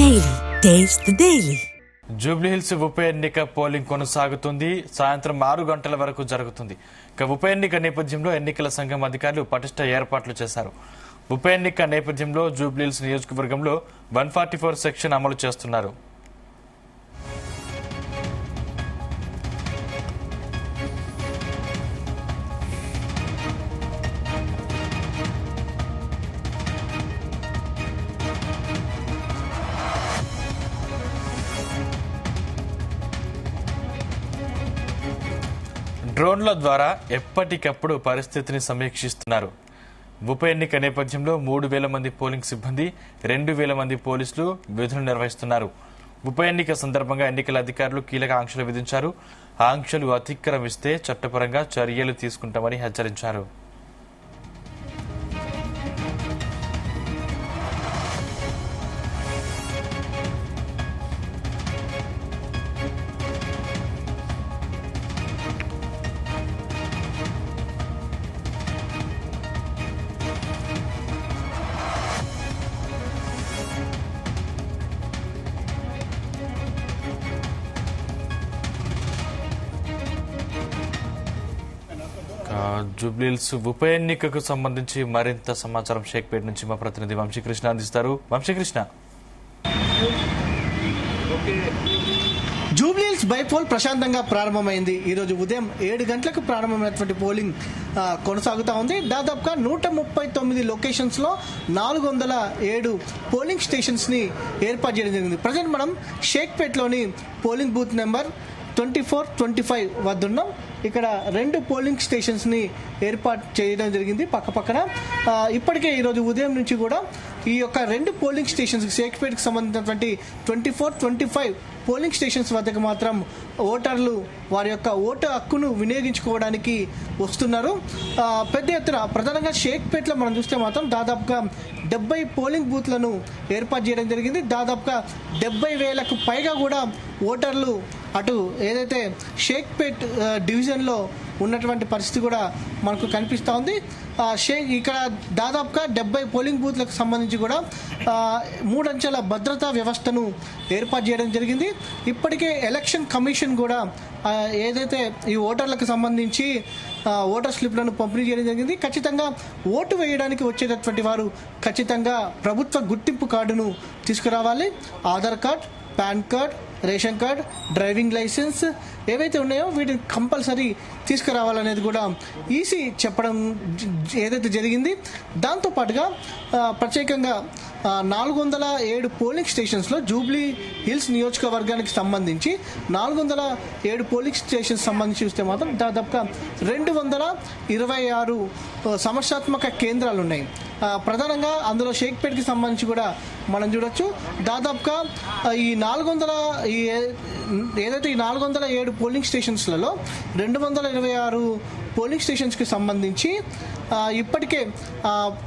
Daily taste the daily. Jubilee Hills ఉప ఎన్నిక polling కొనసాగుతుంది. సాయంత్రం 6 గంటల వరకు జరుగుతుంది. ఇక ఉప ఎన్నిక నేపథ్యంలో ఎన్నికల సంఘం అధికారులు పటిష్ట ఏర్పాట్లు చేశారు. ఉప ఎన్నిక నేపథ్యంలో జూబ్లీహిల్స్ నియోజకవర్గంలో 144 సెక్షన్ అమలు చేస్తున్నారు. డ్రోన్ల ద్వారా ఎప్పటికప్పుడు పరిస్థితిని సమీక్షిస్తున్నారు. ఉప ఎన్నిక నేపథ్యంలో 3,000 మంది పోలింగ్ సిబ్బంది, 2,000 మంది పోలీసులు విధులు నిర్వహిస్తున్నారు. ఉప ఎన్నిక సందర్భంగా ఎన్నికల అధికారులు కీలక ఆంక్షలు విధించారు. ఆంక్షలు అతిక్రమిస్తే చట్టపరంగా చర్యలు తీసుకుంటామని హెచ్చరించారు. జూబ్లీహిల్స్ ఉప ఎన్నికకు సంబంధించి మరింత సమాచారం షేక్పేట నుంచి మా ప్రతినిధి వంశీకృష్ణ అందిస్తారు. వంశీకృష్ణ, జూబ్లీహిల్స్ బైపోల్ ప్రశాంతంగా ప్రారంభమైంది. ఈరోజు ఉదయం 7 గంటలకు ప్రారంభమైనటువంటి పోలింగ్ కొనసాగుతూ ఉంది. దాదాపుగా 139 లొకేషన్స్ లో 407 పోలింగ్ స్టేషన్స్ ని ఏర్పాటు చేయడం జరిగింది. ప్రజెంట్ మనం షేక్పేటలోని పోలింగ్ బూత్ నెంబర్ 24-25 వద్ద ఉన్నాం. ఇక్కడ 2 పోలింగ్ స్టేషన్స్ ని ఏర్పాటు చేయడం జరిగింది పక్క పక్కన. ఇప్పటికే ఈరోజు ఉదయం నుంచి కూడా ఈ యొక్క 2 పోలింగ్ స్టేషన్స్ షేక్పేట్కి సంబంధించినటువంటి 24-25 పోలింగ్ స్టేషన్స్ వద్దకు మాత్రం ఓటర్లు వారి యొక్క ఓటు హక్కును వినియోగించుకోవడానికి వస్తున్నారు. పెద్ద ఎత్తున ప్రధానంగా షేక్పేట్లో మనం చూస్తే మాత్రం దాదాపుగా 70 పోలింగ్ బూత్లను ఏర్పాటు చేయడం జరిగింది. దాదాపుగా 70,000కు పైగా కూడా ఓటర్లు అటు ఏదైతే షేక్పేట్ డివిజన్లో ఉన్నటువంటి పరిస్థితి కూడా మనకు కనిపిస్తూ ఉంది. ఇక్కడ దాదాపుగా 70 పోలింగ్ బూత్లకు సంబంధించి కూడా 3 అంచెల భద్రతా వ్యవస్థను ఏర్పాటు చేయడం జరిగింది. ఇప్పటికే ఎలక్షన్ కమిషన్ కూడా ఏదైతే ఈ ఓటర్లకు సంబంధించి ఓటర్ స్లిప్లను పంపిణీ చేయడం జరిగింది. ఖచ్చితంగా ఓటు వేయడానికి వచ్చేటటువంటి వారు ఖచ్చితంగా ప్రభుత్వ గుర్తింపు కార్డును తీసుకురావాలి. Aadhaar card, PAN card, ration card, driving licence ఏవైతే ఉన్నాయో వీటిని కంపల్సరీ తీసుకురావాలనేది కూడా ఈసీ చెప్పడం ఏదైతే జరిగింది. దాంతోపాటుగా ప్రత్యేకంగా 407 పోలింగ్ స్టేషన్స్లో జూబ్లీ హిల్స్ నియోజకవర్గానికి సంబంధించి 407 పోలింగ్ స్టేషన్స్ సంబంధించి చూస్తే మాత్రం దాదాపుగా 226 సమస్యాత్మక కేంద్రాలు ఉన్నాయి. ప్రధానంగా అందులో షేక్పేట్కి సంబంధించి కూడా మనం చూడొచ్చు. దాదాపుగా ఈ 407 పోలింగ్ స్టేషన్స్లలో 226 పోలింగ్ స్టేషన్స్కి సంబంధించి ఇప్పటికే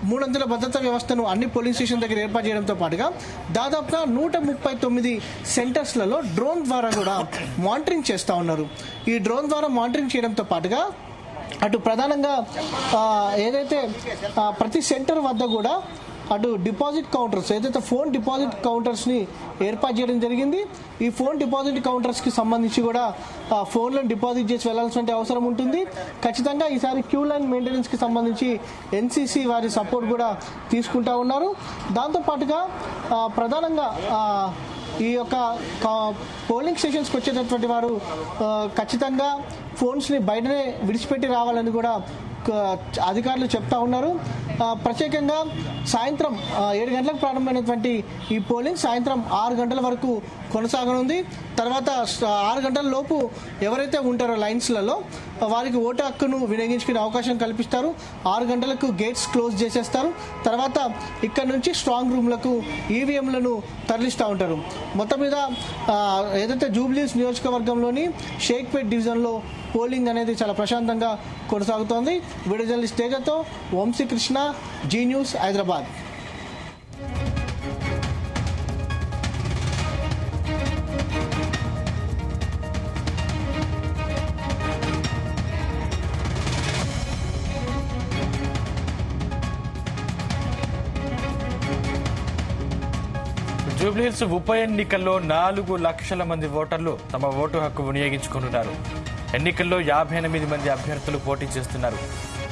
3 అంచెల భద్రతా వ్యవస్థను అన్ని పోలింగ్ స్టేషన్ దగ్గర ఏర్పాటు చేయడంతో పాటుగా దాదాపుగా 139 సెంటర్స్లలో డ్రోన్ ద్వారా కూడా మానిటరింగ్ చేస్తూ ఉన్నారు. ఈ డ్రోన్ ద్వారా మానిటరింగ్ చేయడంతో పాటుగా అటు ప్రధానంగా ఏదైతే ప్రతి సెంటర్ వద్ద కూడా అటు డిపాజిట్ కౌంటర్స్ ఏదైతే ఫోన్ డిపాజిట్ కౌంటర్స్ని ఏర్పాటు చేయడం జరిగింది. ఈ ఫోన్ డిపాజిట్ కౌంటర్స్కి సంబంధించి కూడా ఫోన్లను డిపాజిట్ చేసి వెళ్లాల్సిన అవసరం ఉంటుంది. ఖచ్చితంగా ఈసారి క్యూ లైన్ మెయింటెనెన్స్కి సంబంధించి ఎన్సీసీ వారి సపోర్ట్ కూడా తీసుకుంటా ఉన్నారు. దాంతోపాటుగా ప్రధానంగా ఈ యొక్క పోలింగ్ స్టేషన్స్కి వచ్చేటటువంటి వారు ఖచ్చితంగా ఫోన్స్ని బయటనే విడిచిపెట్టి రావాలని కూడా అధికారులు చెప్తా ఉన్నారు. ప్రత్యేకంగా సాయంత్రం 7 గంటలకు ప్రారంభమైనటువంటి ఈ పోలింగ్ సాయంత్రం 6 గంటల వరకు కొనసాగనుంది. తర్వాత 6 గంటల లోపు ఎవరైతే ఉంటారో లైన్స్లలో వారికి ఓటు హక్కును వినియోగించుకునే అవకాశం కల్పిస్తారు. 6 గంటలకు గేట్స్ క్లోజ్ చేసేస్తారు. తర్వాత ఇక్కడ నుంచి స్ట్రాంగ్ రూమ్లకు ఈవీఎంలను తరలిస్తూ ఉంటారు. మొత్తం మీద ఏదైతే జూబ్లీహిల్స్ నియోజకవర్గంలోని షేక్పేట్ డివిజన్లో పోలింగ్ అనేది చాలా ప్రశాంతంగా కొనసాగుతోంది. వీడియో జర్నలిస్ట్ తేజతో వంశీకృష్ణ, జీ న్యూస్, హైదరాబాద్. జూబ్లీహిల్స్ ఉప ఎన్నికల్లో 4 లక్షల మంది ఓటర్లు తమ ఓటు హక్కు వినియోగించుకుంటున్నారు. ఎన్నికల్లో 58 మంది అభ్యర్థులు పోటీ చేస్తున్నారు.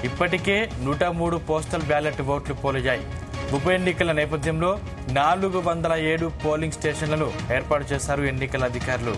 ఇప్పటికే 103 పోస్టల్ బ్యాలెట్ ఓట్లు పోలయ్యాయి. ఉప ఎన్నికల నేపథ్యంలో 407 పోలింగ్ స్టేషన్లను ఏర్పాటు చేశారు ఎన్నికల అధికారులు.